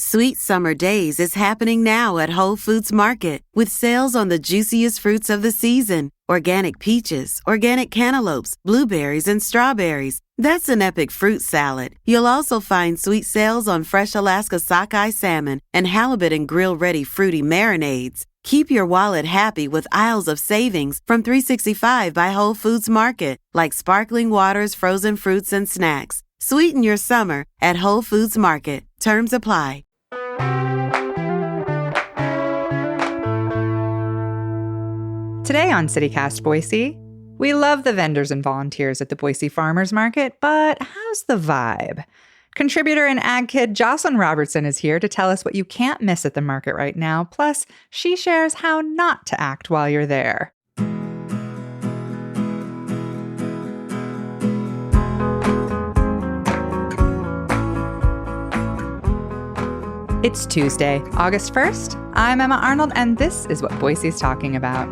Sweet Summer Days is happening now at Whole Foods Market with sales on the juiciest fruits of the season. Organic peaches, organic cantaloupes, blueberries, and strawberries. That's an epic fruit salad. You'll also find sweet sales on fresh Alaska sockeye salmon and halibut and grill-ready fruity marinades. Keep your wallet happy with aisles of savings from $3.65 by Whole Foods Market, like sparkling waters, frozen fruits, and snacks. Sweeten your summer at Whole Foods Market. Terms apply. Today on CityCast Boise, we love the vendors and volunteers at the Boise Farmers Market, but how's the vibe? Contributor and ag kid Jocelyn Robertson is here to tell us what you can't miss at the market right now, plus she shares how not to act while you're there. It's Tuesday, August 1st. I'm Emma Arnold, and this is what Boise's talking about.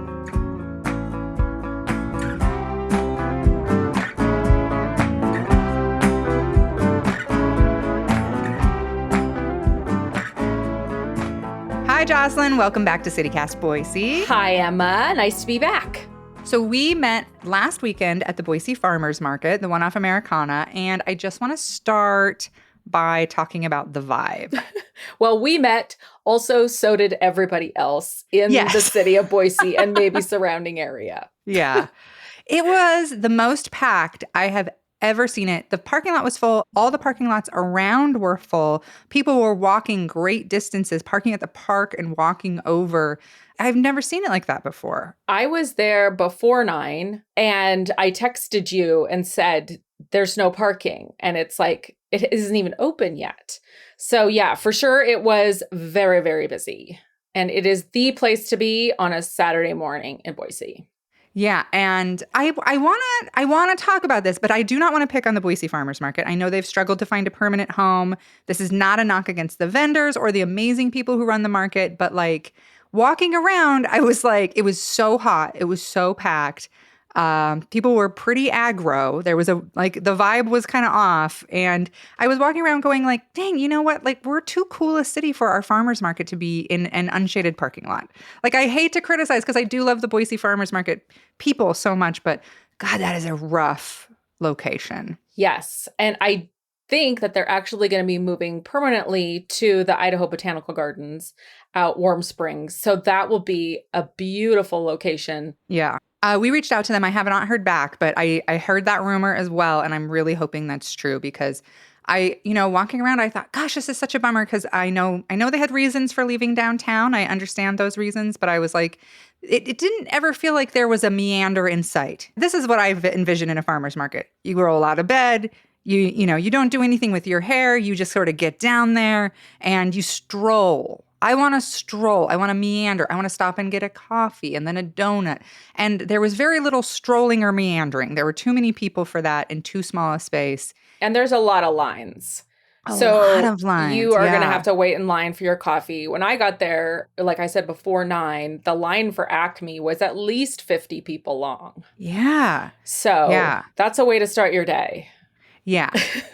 Hi, Jocelyn. Welcome back to CityCast Boise. Hi, Emma. Nice to be back. So we met last weekend at the Boise Farmers Market, the one off Americana, and I just want to start by talking about the vibe. Well, we met. Also, so did everybody else in the city of Boise and maybe surrounding area. Yeah. It was the most packed I have ever seen it. The parking lot was full. All the parking lots around were full. People were walking great distances, parking at the park and walking over. I've never seen it like that before. I was there before 9 and I texted you and said, there's no parking. And it's like, it isn't even open yet. So yeah, for sure. It was very, very busy. And it is the place to be on a Saturday morning in Boise. Yeah, and I want to talk about this, but I do not want to pick on the Boise Farmers Market. I know they've struggled to find a permanent home. This is not a knock against the vendors or the amazing people who run the market, but like walking around, I was like, it was so hot. It was so packed. People were pretty aggro. There was the vibe was kind of off. And I was walking around going like, dang, you know what? Like, we're too cool a city for our farmers market to be in an unshaded parking lot. Like, I hate to criticize because I do love the Boise Farmers Market people so much, but God, that is a rough location. Yes. And I think that they're actually going to be moving permanently to the Idaho Botanical Gardens out Warm Springs. So that will be a beautiful location. Yeah. We reached out to them. I have not heard back, but I heard that rumor as well. And I'm really hoping that's true because walking around, I thought, gosh, this is such a bummer because I know they had reasons for leaving downtown. I understand those reasons, but I was like, it didn't ever feel like there was a meander in sight. This is what I've envisioned in a farmer's market. You roll out of bed. You don't do anything with your hair. You just sort of get down there and you stroll. I want to stroll. I want to meander. I want to stop and get a coffee and then a donut. And there was very little strolling or meandering. There were too many people for that in too small a space. And there's a lot of lines. A lot of lines. You are going to have to wait in line for your coffee. When I got there, like I said, before 9, the line for Acme was at least 50 people long. Yeah. So that's a way to start your day. Yeah.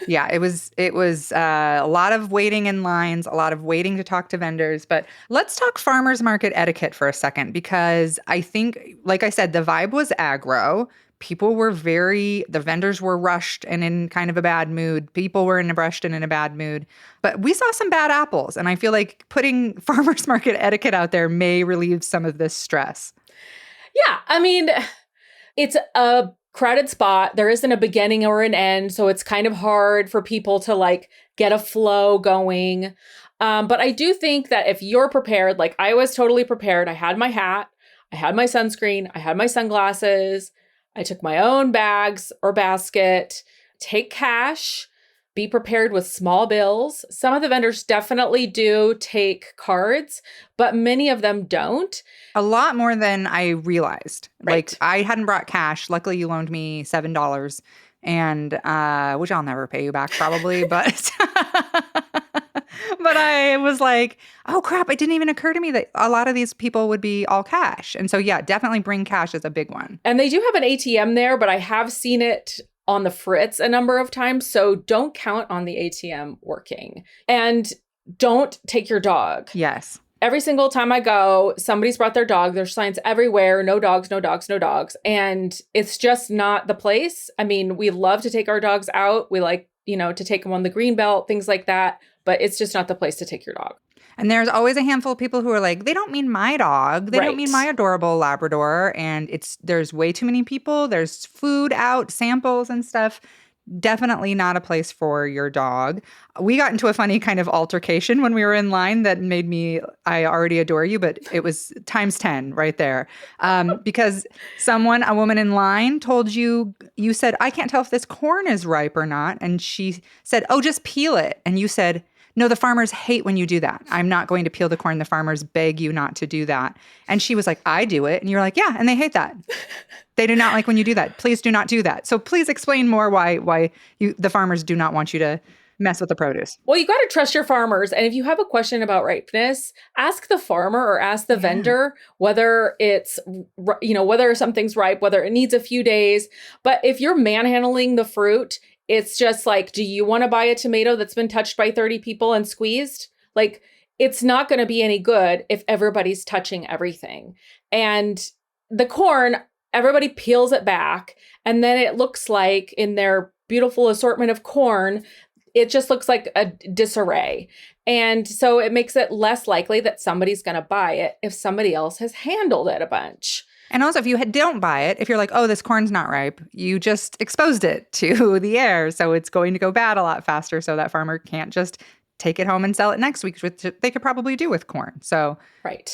Yeah. It was a lot of waiting in lines, a lot of waiting to talk to vendors. But let's talk farmers market etiquette for a second, because I think, like I said, the vibe was aggro. People were the vendors were rushed and in kind of a bad mood. People were rushed and in a bad mood. But we saw some bad apples. And I feel like putting farmers market etiquette out there may relieve some of this stress. Yeah. I mean, it's a crowded spot. There isn't a beginning or an end. So it's kind of hard for people to like get a flow going. But I do think that if you're prepared, like I was totally prepared. I had my hat, I had my sunscreen, I had my sunglasses. I took my own bags or basket, take cash, be prepared with small bills. Some of the vendors definitely do take cards, but many of them don't. A lot more than I realized. Right. Like I hadn't brought cash. Luckily, you loaned me $7, and which I'll never pay you back probably, but but I was like, oh crap! It didn't even occur to me that a lot of these people would be all cash, and so yeah, definitely bring cash is a big one. And they do have an ATM there, but I have seen it on the fritz a number of times, so don't count on the ATM working. And don't take your dog. Yes. Every single time I go, somebody's brought their dog. There's signs everywhere. No dogs, no dogs, no dogs. And it's just not the place. I mean, we love to take our dogs out. We like, to take them on the green belt, things like that. But it's just not the place to take your dog. And there's always a handful of people who are like, they don't mean my dog. They don't mean my adorable Labrador. And there's way too many people. There's food out, samples and stuff. Definitely not a place for your dog. We got into a funny kind of altercation when we were in line that made I already adore you, but it was times 10 right there. Because a woman in line told you said, I can't tell if this corn is ripe or not. And she said, oh, just peel it. And you said, no, the farmers hate when you do that. I'm not going to peel the corn. The farmers beg you not to do that. And she was like, I do it. And you're like, yeah, and they hate that. They do not like when you do that. Please do not do that. So please explain more why the farmers do not want you to mess with the produce. Well, you got to trust your farmers. And if you have a question about ripeness, ask the farmer or ask the vendor whether it's, whether something's ripe, whether it needs a few days. But if you're manhandling the fruit, it's just like, do you want to buy a tomato that's been touched by 30 people and squeezed? Like, it's not going to be any good if everybody's touching everything. And the corn, everybody peels it back. And then it looks like in their beautiful assortment of corn, it just looks like a disarray. And so it makes it less likely that somebody's going to buy it if somebody else has handled it a bunch. And also, if you don't buy it, if you're like, oh, this corn's not ripe, you just exposed it to the air. So it's going to go bad a lot faster. So that farmer can't just take it home and sell it next week, which they could probably do with corn. So,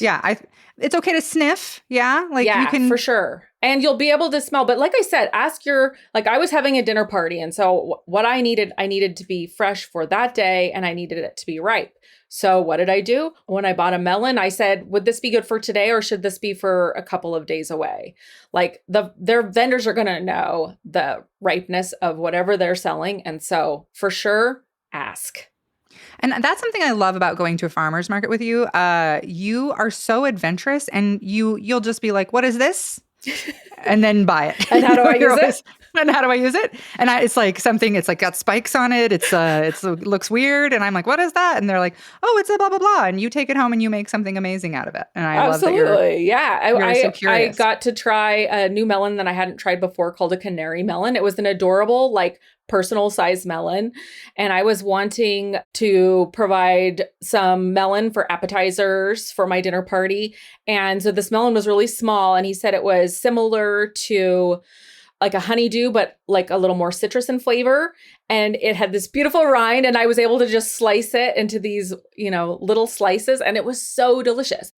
yeah, it's okay to sniff. Yeah. You can. For sure. And you'll be able to smell. But like I said, I was having a dinner party. And so what I needed to be fresh for that day, and I needed it to be ripe. So what did I do? When I bought a melon, I said, would this be good for today or should this be for a couple of days away? Like their vendors are going to know the ripeness of whatever they're selling. And so for sure, ask. And that's something I love about going to a farmer's market with you. You are so adventurous and you'll just be like, what is this? And then buy it. And how do I use it? And how do I use it? And it's like something, it's like got spikes on it. It looks weird. And I'm like, what is that? And they're like, oh, it's a blah, blah, blah. And you take it home and you make something amazing out of it. And I love that you're so curious. I got to try a new melon that I hadn't tried before called a canary melon. It was an adorable, personal size melon. And I was wanting to provide some melon for appetizers for my dinner party. And so this melon was really small. And he said it was similar to like a honeydew, but like a little more citrus in flavor. And it had this beautiful rind. And I was able to just slice it into these, little slices. And it was so delicious.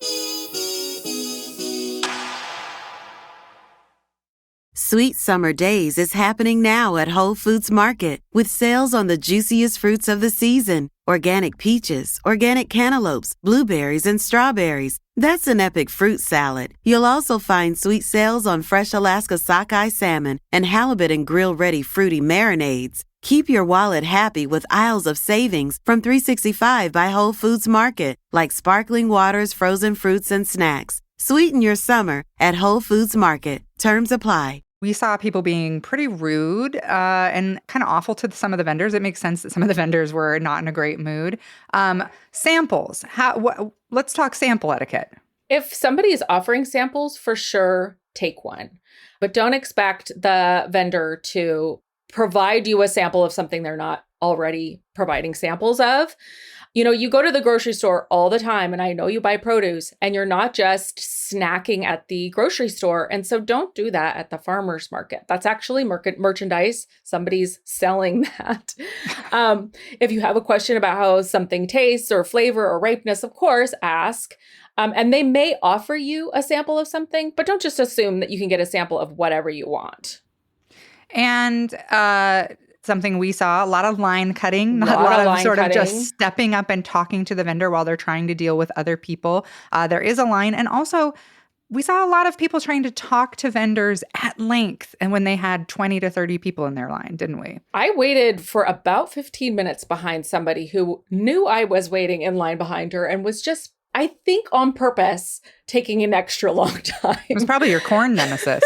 Sweet Summer Days is happening now at Whole Foods Market with sales on the juiciest fruits of the season. Organic peaches, organic cantaloupes, blueberries, and strawberries. That's an epic fruit salad. You'll also find sweet sales on fresh Alaska sockeye salmon and halibut and grill-ready fruity marinades. Keep your wallet happy with aisles of savings from $3.65 by Whole Foods Market, like sparkling waters, frozen fruits, and snacks. Sweeten your summer at Whole Foods Market. Terms apply. We saw people being pretty rude and kind of awful to some of the vendors. It makes sense that some of the vendors were not in a great mood. Samples. Let's talk sample etiquette. If somebody is offering samples, for sure, take one. But don't expect the vendor to provide you a sample of something they're not already providing samples of. You go to the grocery store all the time, and I know you buy produce, and you're not just snacking at the grocery store. And so don't do that at the farmer's market. That's actually merchandise. Somebody's selling that. If you have a question about how something tastes or flavor or ripeness, of course, ask. And they may offer you a sample of something, but don't just assume that you can get a sample of whatever you want. And something we saw, a lot of line cutting, not a lot of sort of just stepping up and talking to the vendor while they're trying to deal with other people. There is a line. And also, we saw a lot of people trying to talk to vendors at length and when they had 20 to 30 people in their line, didn't we? I waited for about 15 minutes behind somebody who knew I was waiting in line behind her and was just, I think on purpose, taking an extra long time. It was probably your corn nemesis.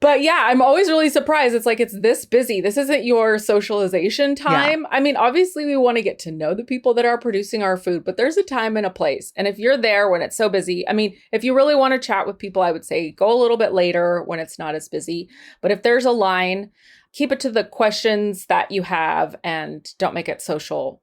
But yeah, I'm always really surprised. It's like, it's this busy. This isn't your socialization time. Yeah. I mean, obviously we want to get to know the people that are producing our food, but there's a time and a place. And if you're there when it's so busy, I mean, if you really want to chat with people, I would say go a little bit later when it's not as busy. But if there's a line, keep it to the questions that you have and don't make it social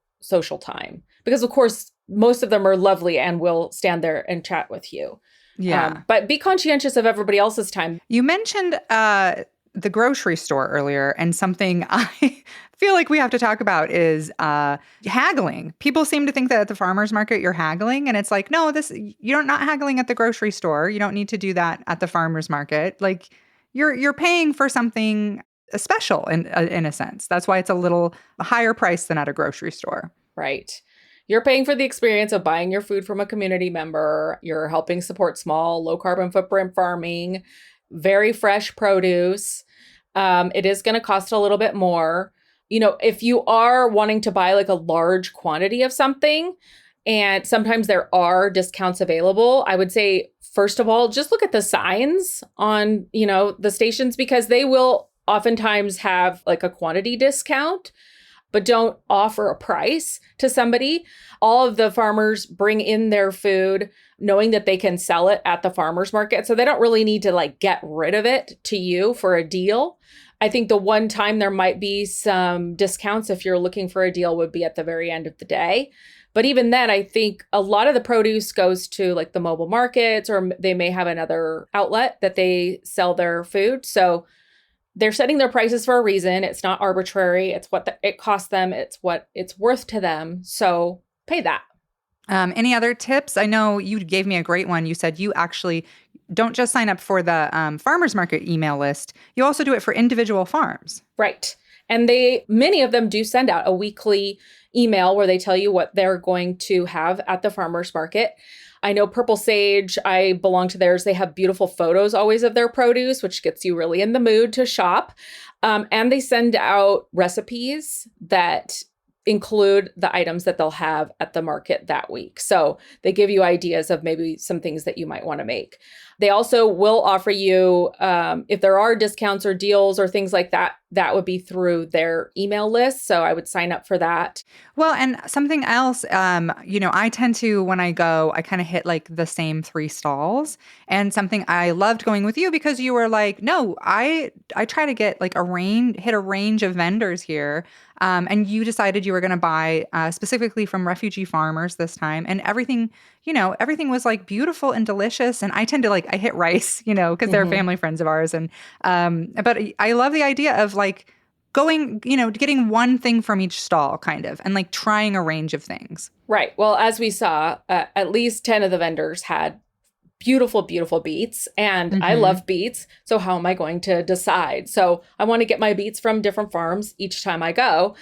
time. Because of course, most of them are lovely and will stand there and chat with you. Yeah. But be conscientious of everybody else's time. You mentioned the grocery store earlier, and something I feel like we have to talk about is haggling. People seem to think that at the farmer's market you're haggling, and it's like, no, you're not haggling at the grocery store. You don't need to do that at the farmer's market. Like you're paying for something special in a sense. That's why it's a little higher price than at a grocery store. Right. You're paying for the experience of buying your food from a community member. You're helping support small, low carbon footprint farming, very fresh produce. It is going to cost a little bit more. You know, if you are wanting to buy like a large quantity of something, and sometimes there are discounts available, I would say, first of all, just look at the signs on, the stations, because they will oftentimes have like a quantity discount, but don't offer a price to somebody. All of the farmers bring in their food knowing that they can sell it at the farmer's market. So they don't really need to like get rid of it to you for a deal. I think the one time there might be some discounts if you're looking for a deal would be at the very end of the day. But even then, I think a lot of the produce goes to like the mobile markets, or they may have another outlet that they sell their food. So they're setting their prices for a reason. It's not arbitrary. It's what it costs them. It's what it's worth to them. So pay that. Any other tips? I know you gave me a great one. You said you actually don't just sign up for the farmers market email list. You also do it for individual farms. Right. And many of them do send out a weekly email where they tell you what they're going to have at the farmers market. I know Purple Sage, I belong to theirs. They have beautiful photos always of their produce, which gets you really in the mood to shop. And they send out recipes that include the items that they'll have at the market that week. So they give you ideas of maybe some things that you might want to make. They also will offer you, if there are discounts or deals or things like that, that would be through their email list. So I would sign up for that. Well, and something else, I tend to, when I go, I kind of hit like the same 3 stalls. And something I loved going with you because you were like, no, I try to get like hit a range of vendors here. And you decided you were going to buy specifically from refugee farmers this time. And everything was like beautiful and delicious. And I tend to I hit rice, because they're family friends of ours. And but I love the idea of like going, getting one thing from each stall kind of, and like trying a range of things. Right. Well, as we saw, at least 10 of the vendors had beautiful, beautiful beets. And I love beets. So how am I going to decide? So I want to get my beets from different farms each time I go.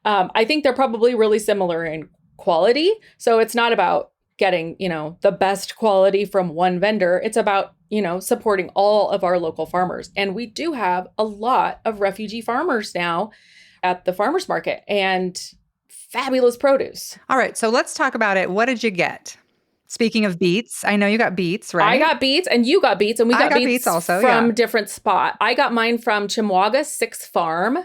I think they're probably really similar in quality. So it's not about getting, the best quality from one vendor. It's about, supporting all of our local farmers. And we do have a lot of refugee farmers now at the farmers market and fabulous produce. All right. So let's talk about it. What did you get? Speaking of beets, I know you got beets, right? I got beets and you got beets, and we got beets also from different spot. I got mine from Chimwaga 6 Farm.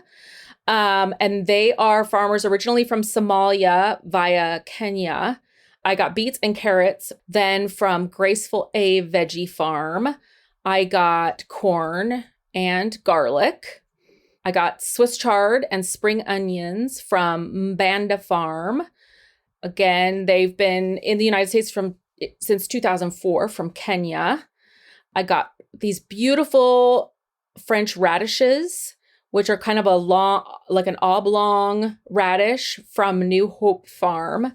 And they are farmers originally from Somalia via Kenya. I got beets and carrots. Then from Graceful A Veggie Farm, I got corn and garlic. I got Swiss chard and spring onions from Mbanda Farm. Again, they've been in the United States since 2004 from Kenya. I got these beautiful French radishes, which are kind of an oblong radish from New Hope Farm.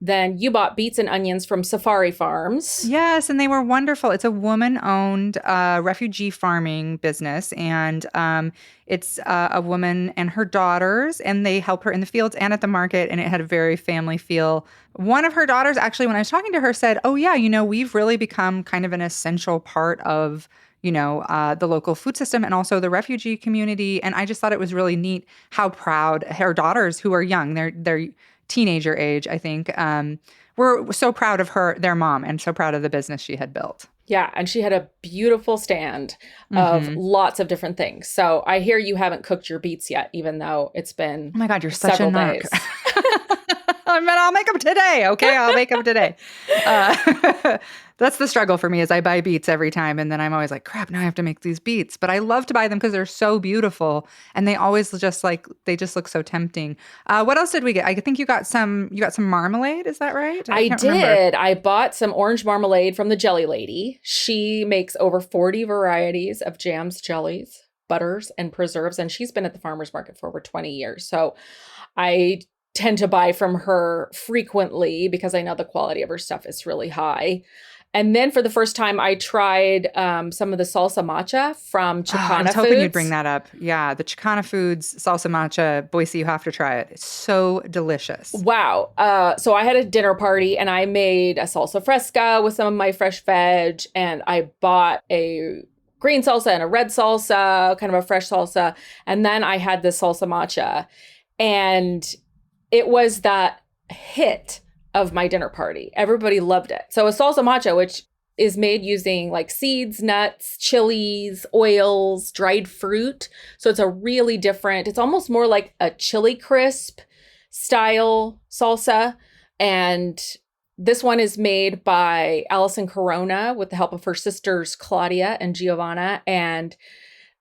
Then you bought beets and onions from Safari Farms. Yes, and they were wonderful. It's a woman-owned refugee farming business, and it's a woman and her daughters, and they help her in the fields and at the market, and it had a very family feel. One of her daughters, actually, when I was talking to her, said, oh, yeah, we've really become kind of an essential part of the local food system and also the refugee community. And I just thought it was really neat how proud her daughters, who are young, they're teenager age, I think, were so proud of their mom and so proud of the business she had built. Yeah, and she had a beautiful stand of Mm-hmm. lots of different things. So I hear you haven't cooked your beets yet, even though it's been Oh my God, you're such a several narc. days. I mean, I'll make them today. Okay, I'll make them today. Uh, that's the struggle for me is I buy beets every time, and then I'm always like, crap, now I have to make these beets. But I love to buy them because they're so beautiful, and they always they just look so tempting. What else did we get? I think you got some marmalade. Is that right? I I can't remember. did. I bought some orange marmalade from the Jelly Lady. She makes over 40 varieties of jams, jellies, butters, and preserves, and she's been at the farmers market for over 20 years. So I tend to buy from her frequently because I know the quality of her stuff is really high. And then for the first time, I tried some of the salsa matcha from I was Chicana hoping you'd bring Foods. that up. Yeah, the Chicana Foods salsa matcha, Boise, you have to try it. It's so delicious. Wow. So I had a dinner party and I made a salsa fresca with some of my fresh veg, and I bought a green salsa and a red salsa, kind of a fresh salsa. And then I had this salsa matcha, and it was the hit of my dinner party. Everybody loved it. So a salsa matcha, which is made using like seeds, nuts, chilies, oils, dried fruit. So it's a really different, it's almost more like a chili crisp style salsa. And this one is made by Allison Corona with the help of her sisters, Claudia and Giovanna. And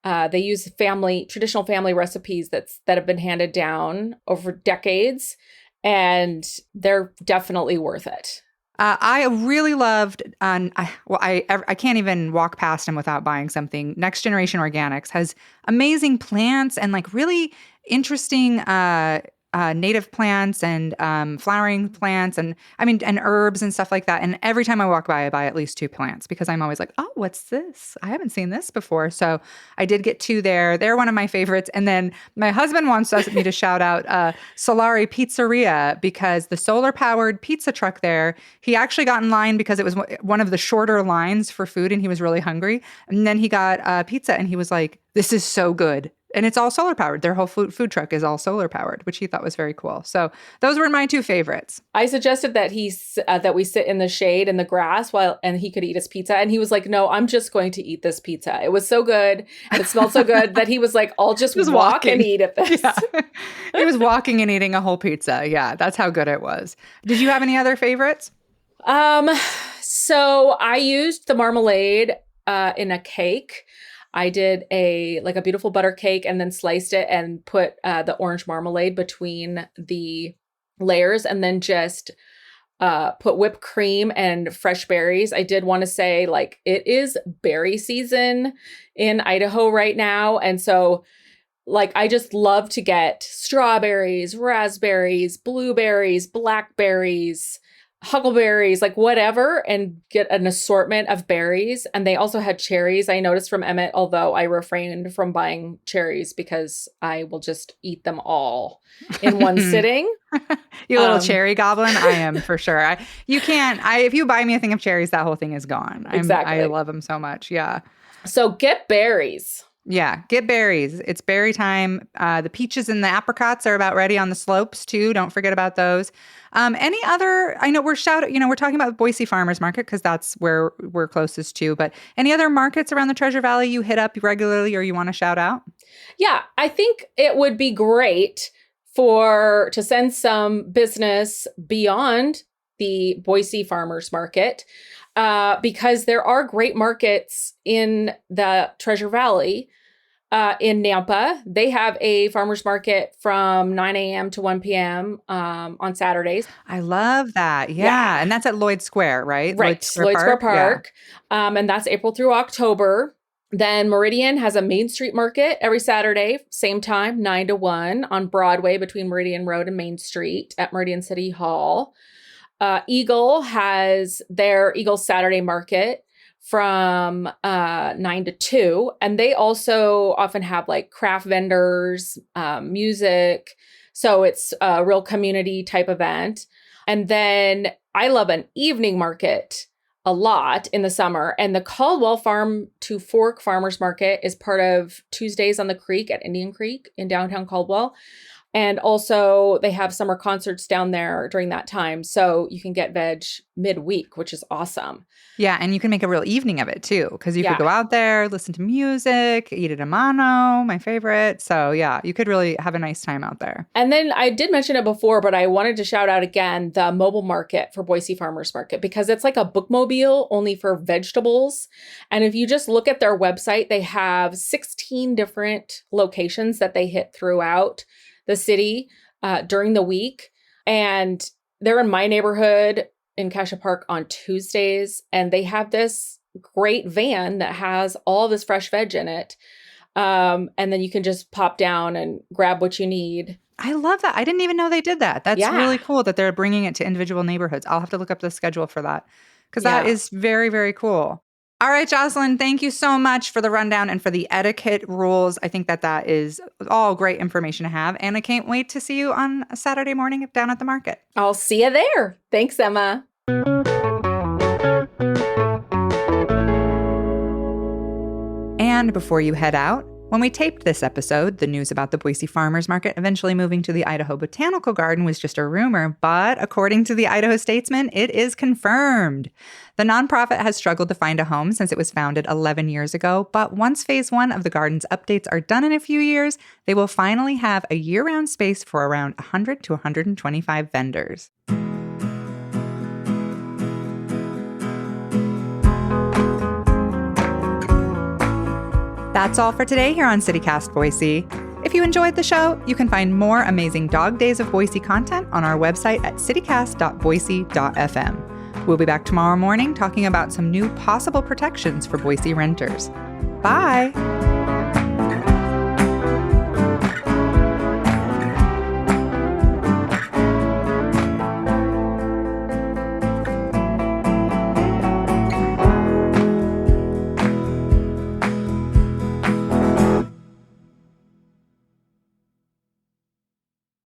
they use traditional family recipes that have been handed down over decades. And they're definitely worth it. I really loved, I can't even walk past them without buying something. Next Generation Organics has amazing plants and like really interesting native plants and flowering plants and and herbs and stuff like that. And every time I walk by, I buy at least two plants because I'm always like, oh, what's this? I haven't seen this before. So I did get two there. They're one of my favorites. And then my husband wants me to shout out Solari Pizzeria because the solar powered pizza truck there, he actually got in line because it was one of the shorter lines for food and he was really hungry. And then he got pizza and he was like, this is so good. And it's all solar powered. Their whole food truck is all solar powered, which he thought was very cool. So those were my two favorites. I suggested that that we sit in the shade in the grass and he could eat his pizza. And he was like, no, I'm just going to eat this pizza. It was so good. And it smelled so good that he was like, I'll just walk and eat at this. Yeah. He was walking and eating a whole pizza. Yeah, that's how good it was. Did you have any other favorites? So I used the marmalade in a cake. I did a beautiful butter cake and then sliced it and put the orange marmalade between the layers and then just put whipped cream and fresh berries. I did want to say it is berry season in Idaho right now. And so I just love to get strawberries, raspberries, blueberries, blackberries, huckleberries, whatever, and get an assortment of berries. And they also had cherries. I noticed from Emmett, although I refrained from buying cherries because I will just eat them all in one sitting. You little cherry goblin. I am for sure. If you buy me a thing of cherries, that whole thing is gone. Exactly. I love them so much. Yeah. So get berries. Yeah, get berries. It's berry time. The peaches and the apricots are about ready on the slopes too. Don't forget about those. Any other? I know we're talking about Boise Farmers Market because that's where we're closest to. But any other markets around the Treasure Valley you hit up regularly or you want to shout out? Yeah, I think it would be great to send some business beyond the Boise Farmers Market. Because there are great markets in the Treasure Valley. In Nampa, they have a farmer's market from 9 a.m. to 1 p.m. On Saturdays. I love that. Yeah. And that's at Lloyd Square, right? Right. Lloyd Square Park. Yeah. And that's April through October. Then Meridian has a Main Street market every Saturday, same time, 9 to 1 on Broadway between Meridian Road and Main Street at Meridian City Hall. Eagle has their Eagle Saturday market from 9 to 2. And they also often have craft vendors, music. So it's a real community type event. And then I love an evening market a lot in the summer. And the Caldwell Farm to Fork Farmers Market is part of Tuesdays on the Creek at Indian Creek in downtown Caldwell. And also they have summer concerts down there during that time. So you can get veg midweek, which is awesome. Yeah, and you can make a real evening of it too, because you Yeah. could go out there, listen to music, eat at a mano, my favorite. So yeah, you could really have a nice time out there. And then I did mention it before, but I wanted to shout out again the mobile market for Boise Farmers Market, because it's like a bookmobile only for vegetables. And if you just look at their website, they have 16 different locations that they hit throughout the city during the week. And they're in my neighborhood in Cassia Park on Tuesdays. And they have this great van that has all this fresh veg in it. And then you can just pop down and grab what you need. I love that. I didn't even know they did that. That's Yeah. really cool that they're bringing it to individual neighborhoods. I'll have to look up the schedule for that because that is very, very cool. All right, Jocelyn, thank you so much for the rundown and for the etiquette rules. I think that is all great information to have. And I can't wait to see you on a Saturday morning down at the market. I'll see you there. Thanks, Emma. And before you head out, when we taped this episode, the news about the Boise Farmers Market eventually moving to the Idaho Botanical Garden was just a rumor, but according to the Idaho Statesman, it is confirmed. The nonprofit has struggled to find a home since it was founded 11 years ago, but once phase 1 of the garden's updates are done in a few years, they will finally have a year-round space for around 100 to 125 vendors. That's all for today here on CityCast Boise. If you enjoyed the show, you can find more amazing Dog Days of Boise content on our website at citycast.boise.fm. We'll be back tomorrow morning talking about some new possible protections for Boise renters. Bye!